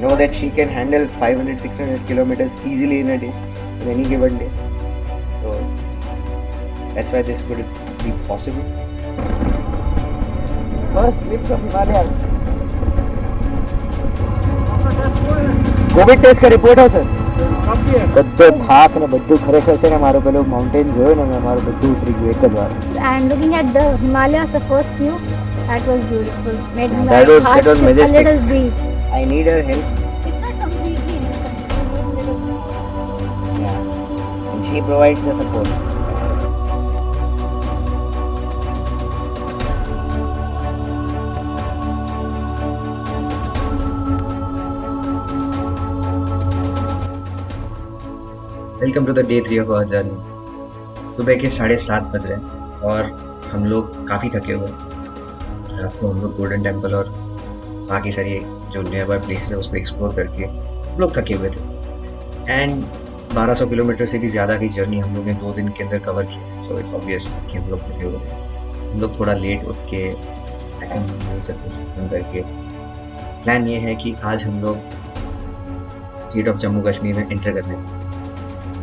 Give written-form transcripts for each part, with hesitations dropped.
know that she can handle 500-600 kilometers easily in a day, in any given day. So that's why this could be possible. First glimpse of Himalayas. Covid test का report है sir. બધો થાક ને બધું ખરેખર છે ને મારું પેલું માઉન્ટેન જોયું ને મારું બધું ઉતરી ગયું એક જ વાર. And looking at the Himalayas, the first view, that was beautiful. Made my That was heart skip a majestic. little beat. I need her help. It's not completely independent. Yeah. And she provides the support. Welcome to the day 3 of our journey. सुबह के 7:30 बज रहे हैं और हम लोग काफ़ी थके हुए हैं। रात को हम लोग गोल्डन टेम्पल और बाकी सारी जो नियर बाय प्लेसेस है उसको एक्सप्लोर करके हम लोग थके हुए थे। एंड 1200 किलोमीटर से भी ज़्यादा की जर्नी हम लोग ने 2 दिन के अंदर कवर की है। सो इट्स ऑब्वियस कि हम लोग थके हुए थे। हम लोग थोड़ा लेट उठ के सब कुछ करके प्लान ये है कि आज हम लोग स्टेट ऑफ जम्मू कश्मीर में एंटर करने हैं।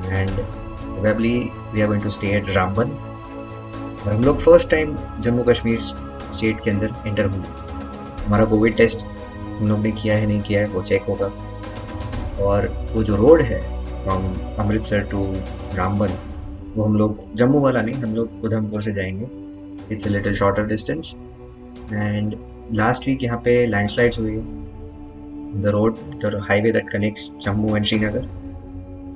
And probably we are going to stay at Ramban और हम लोग first time Jammu Kashmir state के अंदर एंटर होंगे। हमारा कोविड टेस्ट हम लोग ने किया है नहीं किया है वो चेक होगा। और वो जो रोड है फ्रॉम अमृतसर टू रामबन वो हम लोग जम्मू वाला नहीं, हम लोग उधमपुर से जाएंगे। It's a little shorter distance. And last week यहाँ पे लैंडस्लाइड्स हुई है the road, the highway that connects Jammu and Srinagar.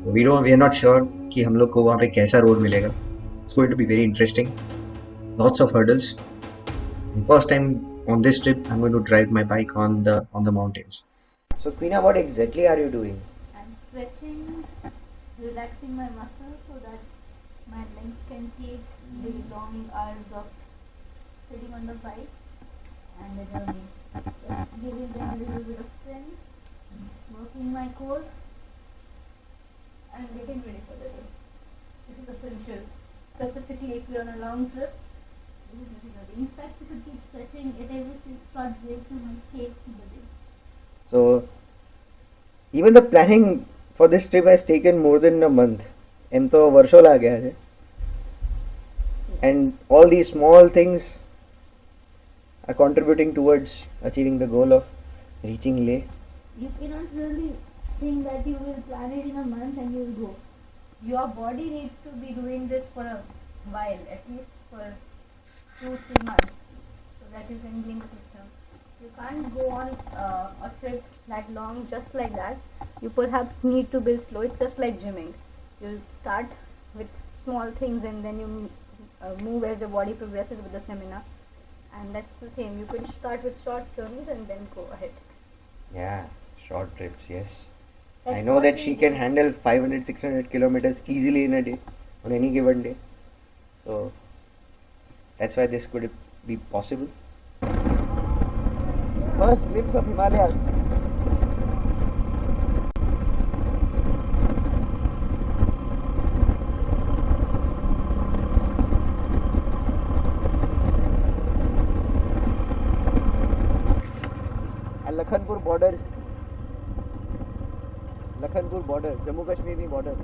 We are not sure कि हम लोग को वहाँ पे कैसा रोड मिलेगा। It's going to be very interesting, lots of hurdles. First time on this trip I'm going to drive my bike on the mountains. So Queena, what exactly are you doing? I'm stretching, relaxing my muscles so that my legs can take the long hours of sitting on the bike and the journey. Just giving them a little bit of strength, working my core and getting ready for the day. This is essential, specifically if you're on a long trip. This is necessary. In fact, if you keep stretching at every short break, you might take the day. So even the planning for this trip has taken more than a month. એમ તો વર્ષો લાગ્યા છે. And all these small things are contributing towards achieving the goal of reaching Leh. You cannot really think that you will plan it in a month and you will go. Your body needs to be doing this for a while, at least for 2-3 months, so that you can gain the system. You can't go on a trip that long just like that. You perhaps need to build slow. It's just like gymming. You start with small things and then you move as your body progresses with the stamina. And that's the same. You can start with short journeys and then go ahead. Yeah, short trips, yes. That's I know what that we she do. can handle 500-600 kilometers easily in a day, on any given day. So that's why this could be possible. First glimpse of Himalayas. Lakhanpur border, Lakhanpur border, Jammu કાશ્મીરની border.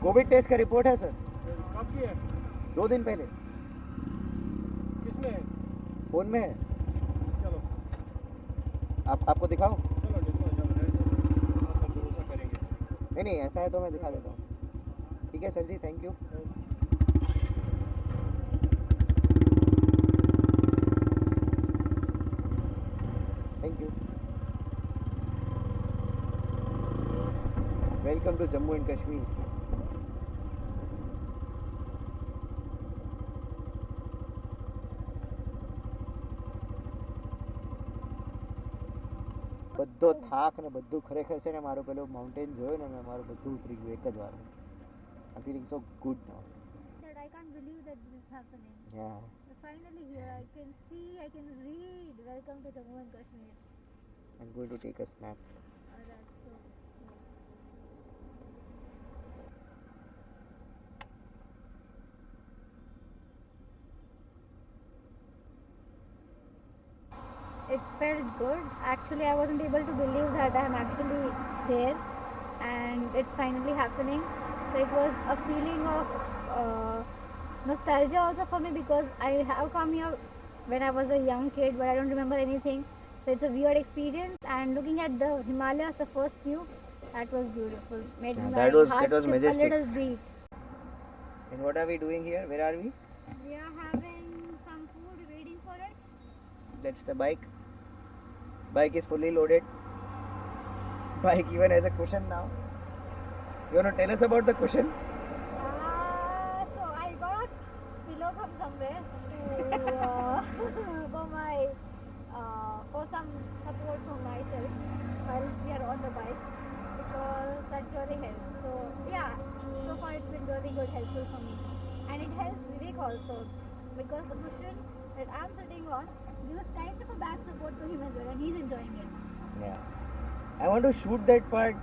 Covid test का report है sir. कब की है? 2 दिन पहले. किसमें है? फोन में है. चलो आपको दिखाऊं? चलो निकलो, चलो हम भरोसा करेंगे। नहीं ऐसा है तो मैं दिखा देता हूँ. ठीक है sir ji, thank you. Thank you. Welcome to Jammu and Kashmir. બધો થાક ને બધું ખરેખર છે ને મારું પેલું માઉન્ટેન જોયું ને મારું બધું ઉતરી ગયું એક જ વાર. I'm feeling so good now. I can't believe that this is happening. Yeah. We're finally here. I can see, I can read. Welcome to Jammu and Kashmir. I'm going to take a snap. That's so cool. felt good. Actually, I wasn't able to believe that I'm actually there and it's finally happening. So it was a feeling of nostalgia also for me because I have come here when I was a young kid, but I don't remember anything. So it's a weird experience. And looking at the Himalayas, the first view, that was beautiful. Made Yeah, my that heart was skip majestic. a little beat. And what are we doing here? Where are we? We are having some food, waiting for it. That's the bike. Bike is fully loaded. Bike even has a cushion now. You want to tell us about the cushion? So I got pillow from somewhere to for some support for myself while we are on the bike because that really helps. So yeah, so far it's been really good, helpful for me, and it helps Vivek also because the cushion that I'm sitting on gives kind of a back support to him as well, and he's enjoying it. Yeah. I want to shoot that part.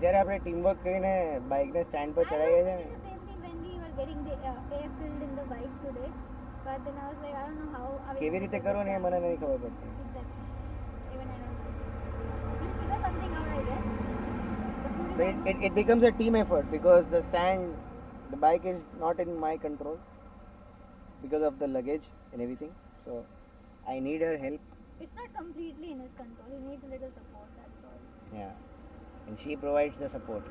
જ્યારે આપણે team work કરીને બાઇકને stand પર I ચડાવીએ was છે thinking ને the same thing when we were getting the air filled in the bike today, but then I was like, I don't know how. are we કેવી going રીતે to કરવો ને એ do મને that? નથી ખબર પડતી. Exactly. Even I don't know. We'll figure something out, I guess. The food is So almost it becomes a team effort because the bike is not in my control because of the luggage and everything. So I need her help. It's not completely in his control. He needs a little support. That's all. Yeah. And she provides the support.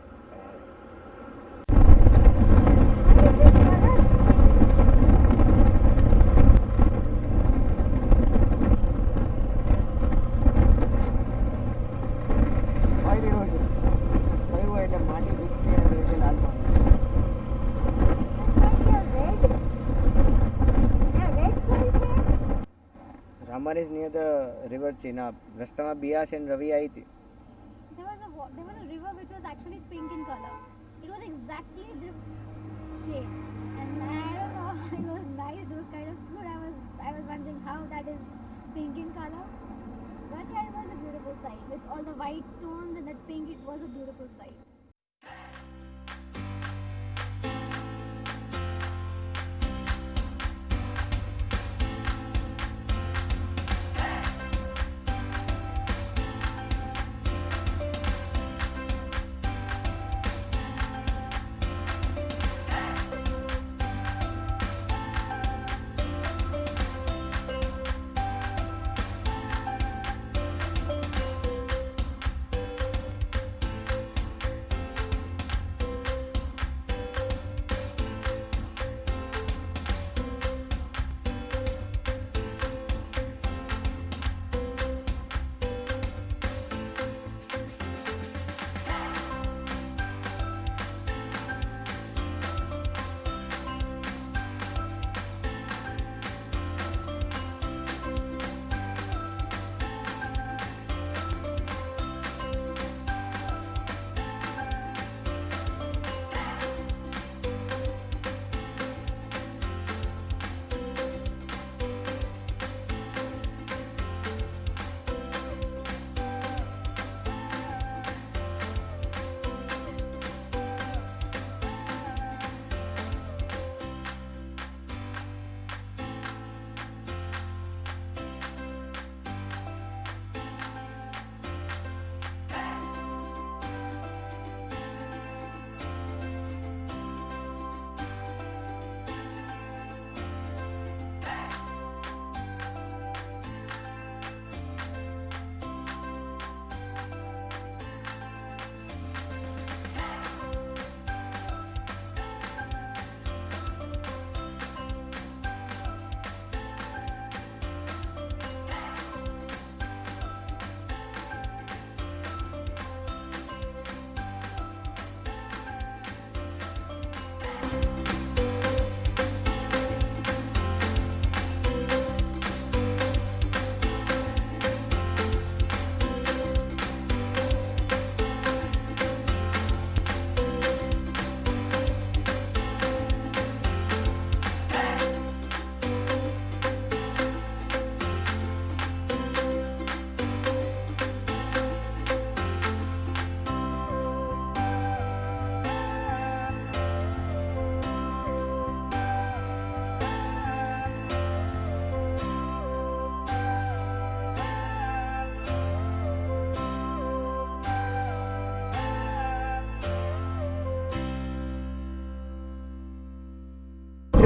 એટલે માટી ભીગતી અને રીતે લાલ પાણી. Raman is near the river Chenab. રસ્તામાં Beas and Ravi આવી હતી. There was a river which was actually pink in color. It was exactly this shade, and I don't know. It was nice. It was kind of good. I was wondering how that is pink in color. But yeah, it was a beautiful sight with all the white stones and that pink. It was a beautiful sight.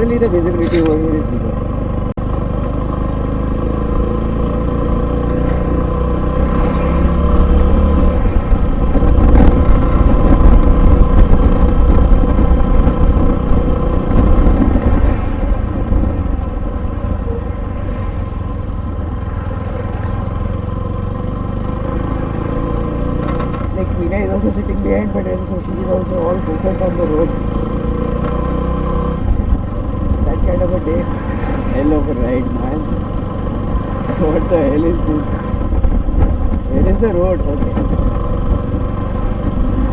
literally the visibility over here is bigger. Like Veena is also sitting behind, but also she is also all focused on the road. That kind of a day. Hell of a ride, man. What the hell is this? Where is the road?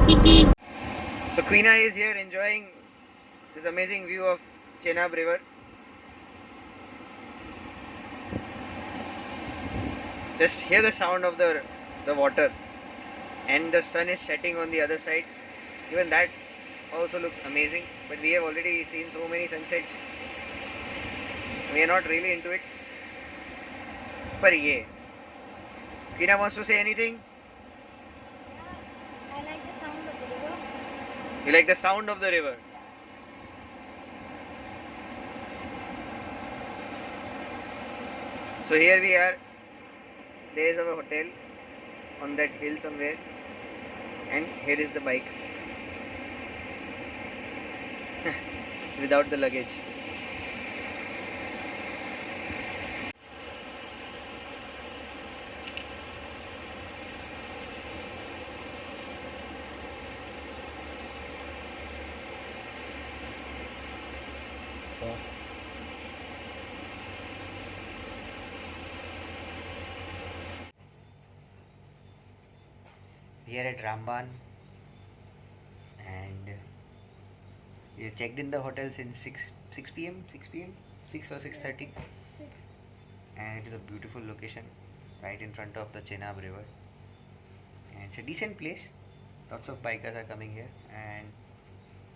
Okay. So Queena is here enjoying this amazing view of Chenab River. Just hear the sound of the water, and the sun is setting on the other side. Even that also looks amazing, but we have already seen so many sunsets. We are not really into it. But yeah, Queena wants to say anything? I like the sound of the river. You like the sound of the river? So here we are. There is our hotel on that hill somewhere, and here is the bike. It's without the luggage. We are at Ramban, and we checked in the hotel since 6 p.m. 6 or 6:30, and it is a beautiful location right in front of the Chenab River, and it's a decent place. Lots of bikers are coming here, and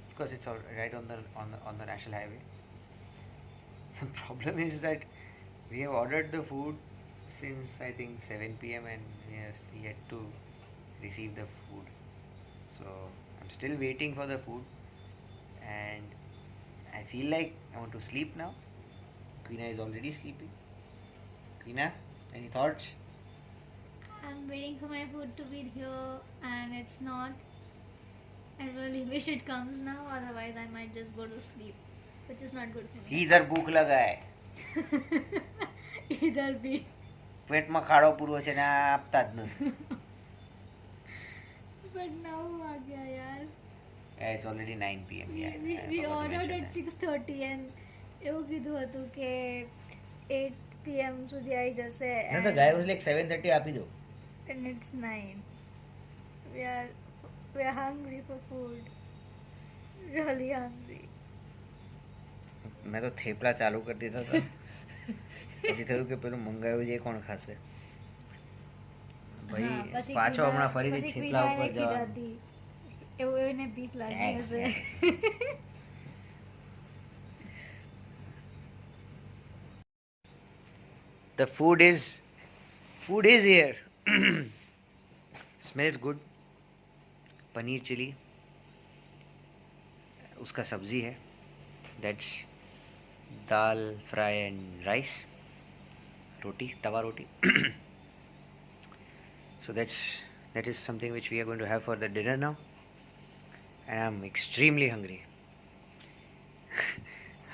of course it's all right on the national highway. The problem is that we have ordered the food since I think 7 p.m. and we are yet to receive the food. So I'm still waiting for the food, and I feel like I want to sleep now. Queena is already sleeping. Queena, any thoughts? I'm waiting for my food to be here, and it's not. I really wish it comes now, otherwise I might just go to sleep, which is not good for me. इधर भूख लगा है. Either be. પેટમાં ખાડો પૂરો છે ને આપતા જ નથી. But now आ गया यार. Yeah, it's already 9 p.m. Yeah, We ordered at 6:30 and એવું કીધું હતું કે 8 p.m. સુધી આવી જશે. No, the guy was like 7:30 આપી દો. And it's 9. We are hungry for food. Really hungry. મેં તો થેપલા ચાલુ કરી દીધા હતા. પછી થયું કે પેલું મંગાવ્યું છે એ કોણ ખાશે? ભાઈ પાછો હમણાં ફરીથી થેપલા ઉપર જવા. એવું એને બીક લાગી હશે. The food is here. Smells good. Paneer chilli, उसका सब्जी है. That's dal fry and rice. Roti, tawa roti. So that is something which we are going to have for the dinner now, and I'm extremely hungry.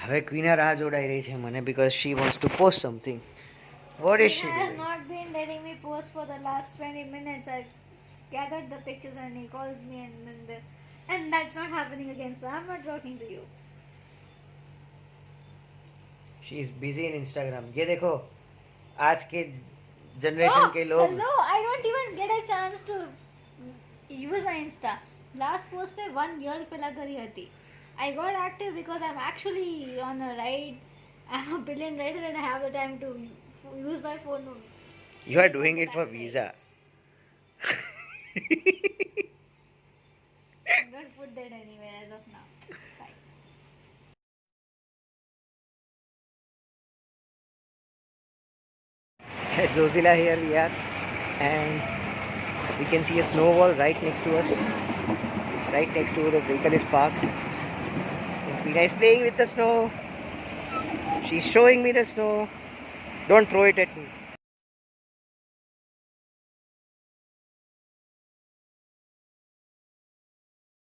હવે ક્વીના રાહ જોડાઈ રહી છે મને because she wants to post something. What is she He has doing? not been letting me post for the last 20 minutes. I've gathered the pictures and he calls me and that's not happening again. So I'm not talking to you. She is busy in Instagram. ये देखो आज के generation के लोग. Hello, I don't even get a chance to use my Insta. Last post पे 1 year पहला करी હતી. I got active because I'm actually on a ride. I'm a brilliant rider and I have the time to use my phone. You are doing it for visa. Don't put that anywhere as of now. Fine. At Zozila here we are, and we can see a snow wall right next to us. Right next to the vehicle is parked. Veena is playing with the snow. She's showing me the snow. Don't throw it at me.